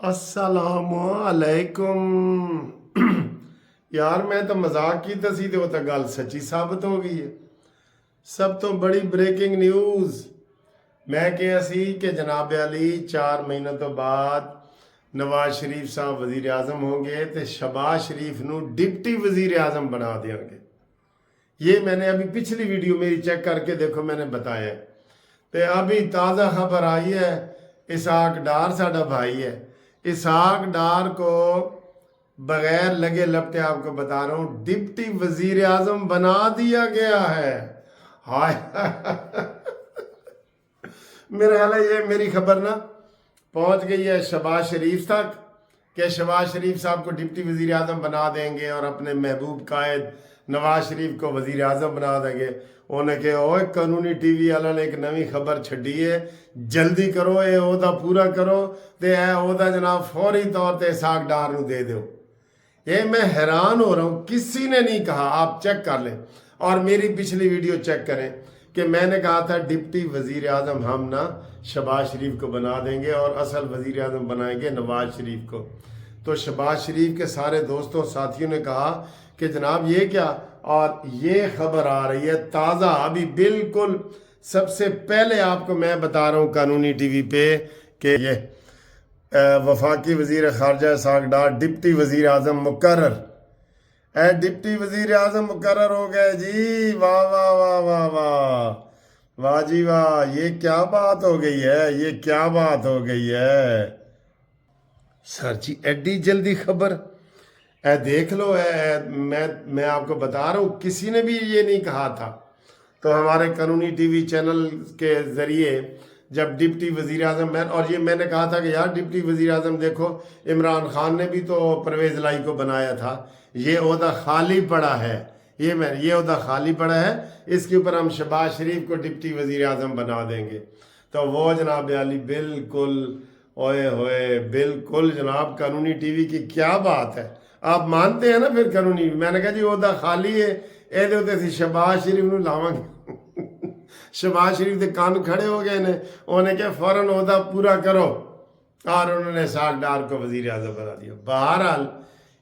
अस्सलामुअलैकुम। यार मैं तो मजाक की दसी तो गल सच्ची साबित हो गई है। सब तो बड़ी ब्रेकिंग न्यूज़ मैं कहा सी कि जनाब अली 4 महीनों तो बाद नवाज शरीफ साहब वजीर आजम होंगे तो शहबाज शरीफ नू डिप्टी वजीर आजम बना देंगे। ये मैंने अभी पिछली वीडियो मेरी चेक करके देखो मैंने बताया। तो अभी ताज़ा खबर आई है, इसहाक डार साडा भाई है, इसहाक डार को बगैर लगे लपटे आपको बता रहा हूँ डिप्टी वजीर आजम बना दिया गया है। हाय मेरा ख्याल है ये मेरी खबर ना पहुंच गई है शहबाज शरीफ तक कि शहबाज शरीफ साहब को डिप्टी वजीर आजम बना देंगे और अपने महबूब कायद नवाज शरीफ को वजीर आजम बना देंगे। उन्हें कहा ओए कानूनी टीवी वाला ने एक नवी खबर छड़ी है, जल्दी करो ये ओहदा पूरा करो तो यह ओहदा जनाब फौरी तौर पर इसहाक डार नू दे दो। ये मैं हैरान हो रहा हूँ, किसी ने नहीं कहा, आप चेक कर लें और मेरी पिछली वीडियो चेक करें कि मैंने कहा था डिप्टी वजीर आजम हम ना शहबाज शरीफ को बना देंगे और असल वजीर आजम बनाएंगे नवाज शरीफ को। तो शहबाज शरीफ के सारे दोस्तों साथियों ने कहा कि जनाब ये क्या, और ये खबर आ रही है ताज़ा अभी बिल्कुल सबसे पहले आपको मैं बता रहा हूँ कानूनी टीवी पे कि ये वफाकी वजीर खारजा इसहाक डार डिप्टी वजीर आजम मुकर्रर डिप्टी वजीर आजम मुकर्रर हो गए जी। वाह वाह वाह वाह वाह वाह जी वाह, ये क्या बात हो गई है, ये क्या बात हो गई है सर जी, एडी जल्दी खबर देख लो। मैं आपको बता रहा हूँ किसी ने भी ये नहीं कहा था। तो हमारे कानूनी टीवी चैनल के ज़रिए जब डिप्टी वजीर आजम और ये मैंने कहा था कि यार डिप्टी वजीर आजम देखो इमरान खान ने भी तो परवेज़ लाई को बनाया था, ये ओहदा खाली पड़ा है, ये ओहदा खाली पड़ा है, इसके ऊपर हम शहबाज शरीफ को डिप्टी वजीर आजम बना देंगे। तो वो जनाब अली बिल्कुल ओए होए बिल्कुल जनाब कानूनी टीवी की क्या बात है, आप मानते हैं ना फिर कानूनी। मैंने कहा जी ओहदा खाली है, ਇਹਦੇ ਉੱਤੇ ਅਸੀਂ शहबाज शरीफ ਨੂੰ ਲਾਵਾਂਗੇ। शहबाज शरीफ के कान खड़े हो गए ने, उन्होंने कहा फौरन ओहदा पूरा करो और उन्होंने इसहाक डार को वजीर आजम बना दिया। बहरहाल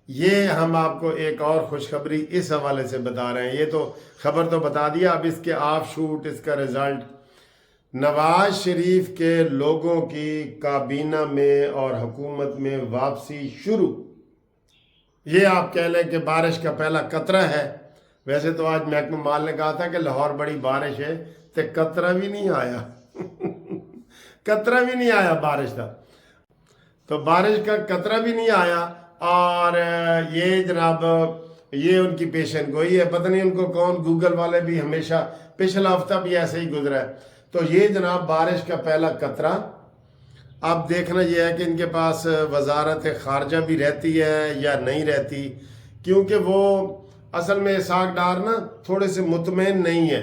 ये हम आपको एक और खुशखबरी इस हवाले से बता रहे हैं। ये तो खबर तो बता दिया, अब इसके ऑफ शूट इसका रिजल्ट नवाज शरीफ के लोगों की काबीना में और हुकूमत में वापसी शुरू। ये आप कह लें कि बारिश का पहला कतरा है। वैसे तो आज महकमा माल ने कहा था कि लाहौर बड़ी बारिश है, तो कतरा भी नहीं आया कतरा भी नहीं आया बारिश का, तो बारिश का कतरा भी नहीं आया। और ये जनाब ये उनकी पेशन गोई है, पता नहीं उनको कौन, गूगल वाले भी हमेशा पिछला हफ्ता भी ऐसे ही गुजरा है। तो ये जनाब बारिश का पहला कतरा। अब देखना यह है कि इनके पास वजारत खारजा भी रहती है या नहीं रहती, क्योंकि वो असल में इसहाक डार ना थोड़े से मुतमईन नहीं है।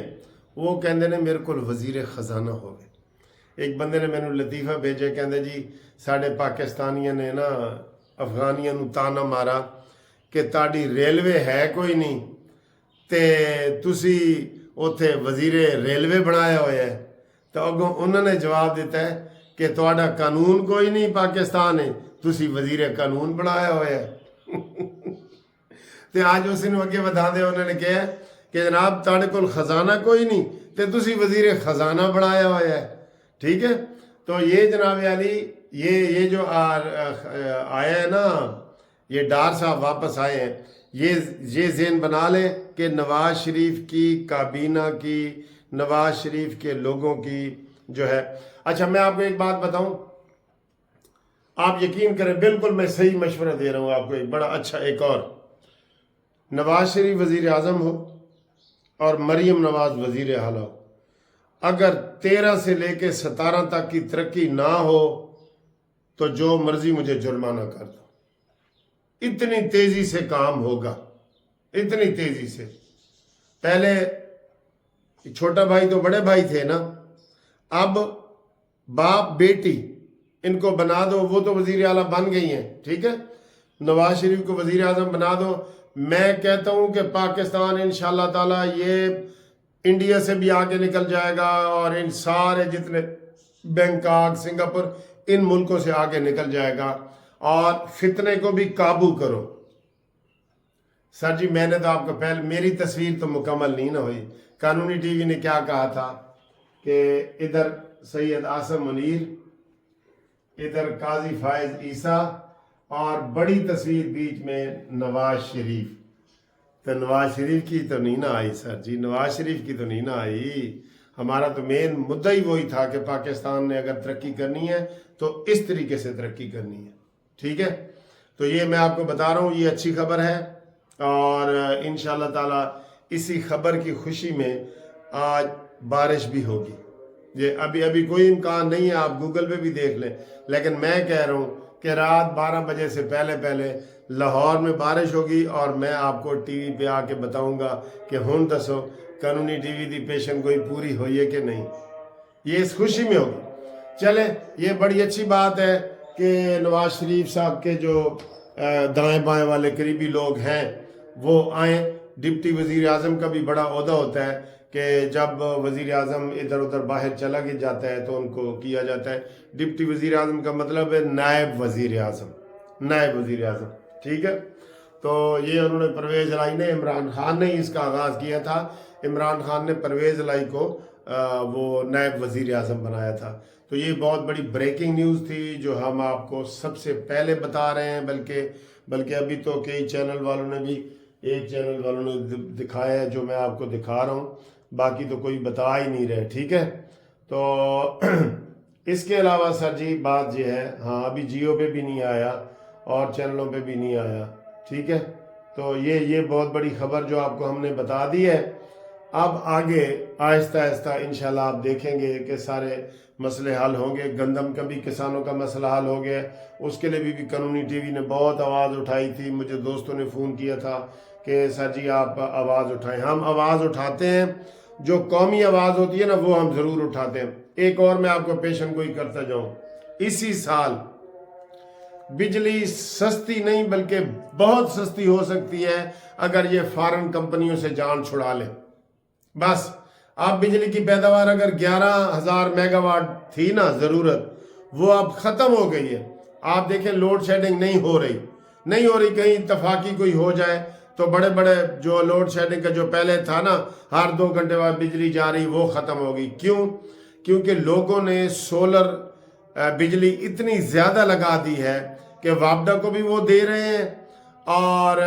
वो कहते ने मेरे को वजीर खजाना हो गए। एक बंदे ने मैंने लतीफ़ा भेजा, कहते जी साढ़े पाकिस्तानियों ने ना अफगानियों नू ताना मारा कि ताड़ी रेलवे है कोई नहीं ते तुसी उत्थे वजीर रेलवे बनाया हुआ है। तो अगों उन्होंने जवाब दिता है कि तुहाडा कानून कोई नहीं पाकिस्तान है, तुसी वजीर कानून बनाया हुआ है तो आज उस अगे बता दे, उन्होंने कहा कि जनाब तुहाडे कोल खजाना कोई नहीं तो तुसी वजीर खजाना बनाया हुआ है। ठीक है, तो ये जनाब अली ये जो आया है ना, ये डार साहब वापस आए हैं, ये ज़हन बना ले कि नवाज शरीफ की काबीना की, नवाज शरीफ के लोगों की जो है। अच्छा मैं आपको एक बात बताऊं, आप यकीन करें बिल्कुल मैं सही मशवरा दे रहा हूं आपको, एक बड़ा अच्छा। एक और नवाज शरीफ वजीर आजम हो और मरीम नवाज वजीर आला हो, अगर 13 से लेके 17 तक की तरक्की ना हो तो जो मर्जी मुझे जुर्माना कर दो, इतनी तेजी से काम होगा, इतनी तेजी से। पहले छोटा भाई तो बड़े भाई थे ना, अब बाप बेटी इनको बना दो, वो तो वजीर आला बन गई हैं, ठीक है, नवाज शरीफ को वजीर आजम बना दो। मैं कहता हूं कि पाकिस्तान इंशाअल्लाह ताला ये इंडिया से भी आगे निकल जाएगा और इन सारे जितने बैंकॉक, सिंगापुर, इन मुल्कों से आगे निकल जाएगा। और फितने को भी काबू करो। सर जी मैंने तो आपको पहले, मेरी तस्वीर तो मुकम्मल नहीं ना हुई। कानूनी टीवी ने क्या कहा था कि इधर सैयद आसम मुनीर, इधर काजी फायज ईसा और बड़ी तस्वीर बीच में नवाज शरीफ। तो नवाज शरीफ की तो नहीं ना आई सर जी, नवाज शरीफ की तो नहीं ना आई। हमारा तो मेन मुद्दा ही वही था कि पाकिस्तान ने अगर तरक्की करनी है तो इस तरीके से तरक्की करनी है। ठीक है, तो ये मैं आपको बता रहा हूँ, ये अच्छी खबर है और इंशाअल्लाह ताला इसी खबर की खुशी में आज बारिश भी होगी। ये अभी कोई इम्कान नहीं है, आप गूगल पे भी देख लें, लेकिन मैं कह रहा हूँ कि रात 12 बजे से पहले लाहौर में बारिश होगी और मैं आपको टीवी पे आके बताऊंगा कि हुन दसो कानूनी टीवी दी पेशन कोई पूरी हुई है कि नहीं। ये इस खुशी में होगी। चले, ये बड़ी अच्छी बात है कि नवाज शरीफ साहब के जो दाएं बाएं वाले करीबी लोग हैं वो आए। डिप्टी वजीर आज़म का भी बड़ा ओहदा होता है कि जब वजीर आज़म इधर उधर बाहर चला के जाता है तो उनको किया जाता है। डिप्टी वजीर आज़म का मतलब है नायब वजीर आज़म, नायब वजीर आज़म। ठीक है, तो ये उन्होंने परवेज़ लाई ने, इमरान खान ने इसका आगाज़ किया था। इमरान खान ने परवेज़ लाई को वो नायब वजीर आज़म बनाया था। तो ये बहुत बड़ी ब्रेकिंग न्यूज़ थी जो हम आपको सबसे पहले बता रहे हैं। बल्कि अभी तो कई चैनल वालों ने भी, एक चैनल वालों ने दिखाया है जो मैं आपको दिखा रहा हूँ, बाकी तो कोई बता ही नहीं रहे। ठीक है, तो इसके अलावा सर जी बात ये है, हाँ अभी जियो पे भी नहीं आया और चैनलों पे भी नहीं आया। ठीक है, तो ये बहुत बड़ी खबर जो आपको हमने बता दी है। अब आगे आहिस्ता आहिस्ता इंशाल्लाह आप देखेंगे कि सारे मसले हल होंगे। गंदम का भी किसानों का मसला हल हो गया, उसके लिए भी कानूनी टीवी ने बहुत आवाज़ उठाई थी। मुझे दोस्तों ने फ़ोन किया था कि सर जी आप आवाज़ उठाएं। हम आवाज़ उठाते हैं, जो कौमी आवाज़ होती है ना वो हम ज़रूर उठाते हैं। एक और मैं आपको पेशन गोई करता जाऊँ, इसी साल बिजली सस्ती नहीं बल्कि बहुत सस्ती हो सकती है अगर ये फॉरेन कंपनियों से जान छुड़ा ले। बस आप बिजली की पैदावार अगर 11,000 मेगावाट थी ना ज़रूरत, वो अब ख़त्म हो गई है। आप देखें लोड शेडिंग नहीं हो रही, कहीं इत्तफाकी कोई हो जाए तो बड़े बड़े जो लोड शेडिंग का जो पहले था ना हर 2 घंटे बाद बिजली जा रही, वो ख़त्म होगी। क्यों? क्योंकि लोगों ने सोलर बिजली इतनी ज़्यादा लगा दी है कि वापडा को भी वो दे रहे हैं। और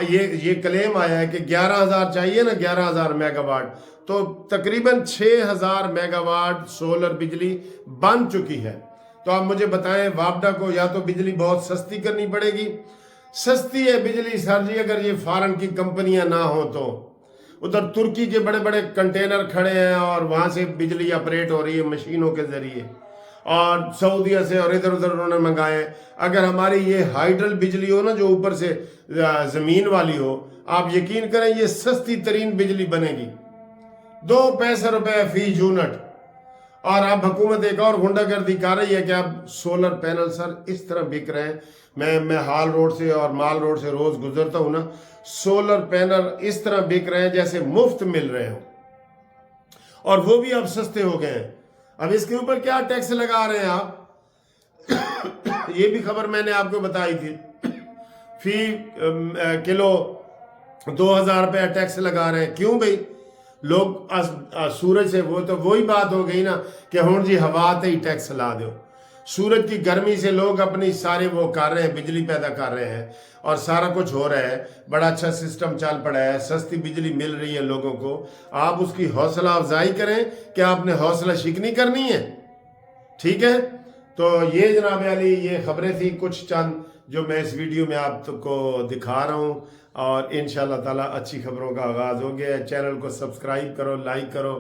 ये क्लेम आया है कि 11,000 चाहिए ना, 11,000 मेगावाट, तो तकरीबन 6,000 मेगावाट सोलर बिजली बन चुकी है। तो आप मुझे बताएं वापडा को या तो बिजली बहुत सस्ती करनी पड़ेगी। सस्ती है बिजली सर जी अगर ये फॉरेन की कंपनियां ना हो तो। उधर तुर्की के बड़े बड़े कंटेनर खड़े हैं और वहां से बिजली ऑपरेट हो रही है मशीनों के जरिए, और सऊदीया से और इधर उधर उन्होंने मंगाए। अगर हमारी ये हाइड्रल बिजली हो ना जो ऊपर से ज़मीन वाली हो, आप यकीन करें ये सस्ती तरीन बिजली बनेगी, 2 पैसे रुपए फी यूनिट। और अब हुकूमत एक और गुंडागर्दी कर रही है कि अब सोलर पैनल सर इस तरह बिक रहे हैं। मैं हाल रोड से और माल रोड से रोज़ गुजरता हूँ ना, सोलर पैनल इस तरह बिक रहे हैं जैसे मुफ्त मिल रहे हो, और वो भी अब सस्ते हो गए हैं। अब इसके ऊपर क्या टैक्स लगा रहे हैं आप? ये भी खबर मैंने आपको बताई थी। फी किलो 2,000 रुपया टैक्स लगा रहे हैं। क्यों भाई? लोग सूरज से, वो तो वही बात हो गई ना कि हुण जी हवा ते ही टैक्स ला दो। सूरज की गर्मी से लोग अपनी सारे वो कर रहे हैं, बिजली पैदा कर रहे हैं और सारा कुछ हो रहा है। बड़ा अच्छा सिस्टम चल पड़ा है, सस्ती बिजली मिल रही है लोगों को। आप उसकी हौसला अफजाई करें कि आपने हौसला शिकनी करनी है। ठीक है, तो ये जनाब अली ये खबरें थी कुछ चंद जो मैं इस वीडियो में आपको दिखा रहा हूँ, और इंशाअल्लाह ताला अच्छी खबरों का आगाज़ हो गया है। चैनल को सब्सक्राइब करो, लाइक करो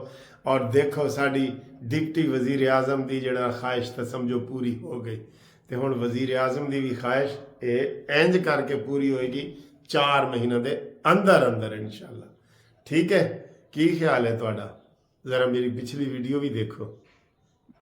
और देखो साड़ी डिप्टी वजीर आज़म की जड़ा ख्वाहिश तो समझो पूरी हो गई। तो हुण वजीर आज़म की भी ख्वाहिश इंज करके पूरी होएगी 4 महीनों के अंदर अंदर इंशाअल्लाह। ठीक है, की ख्याल है तुहाडा? ज़रा मेरी पिछली वीडियो भी देखो।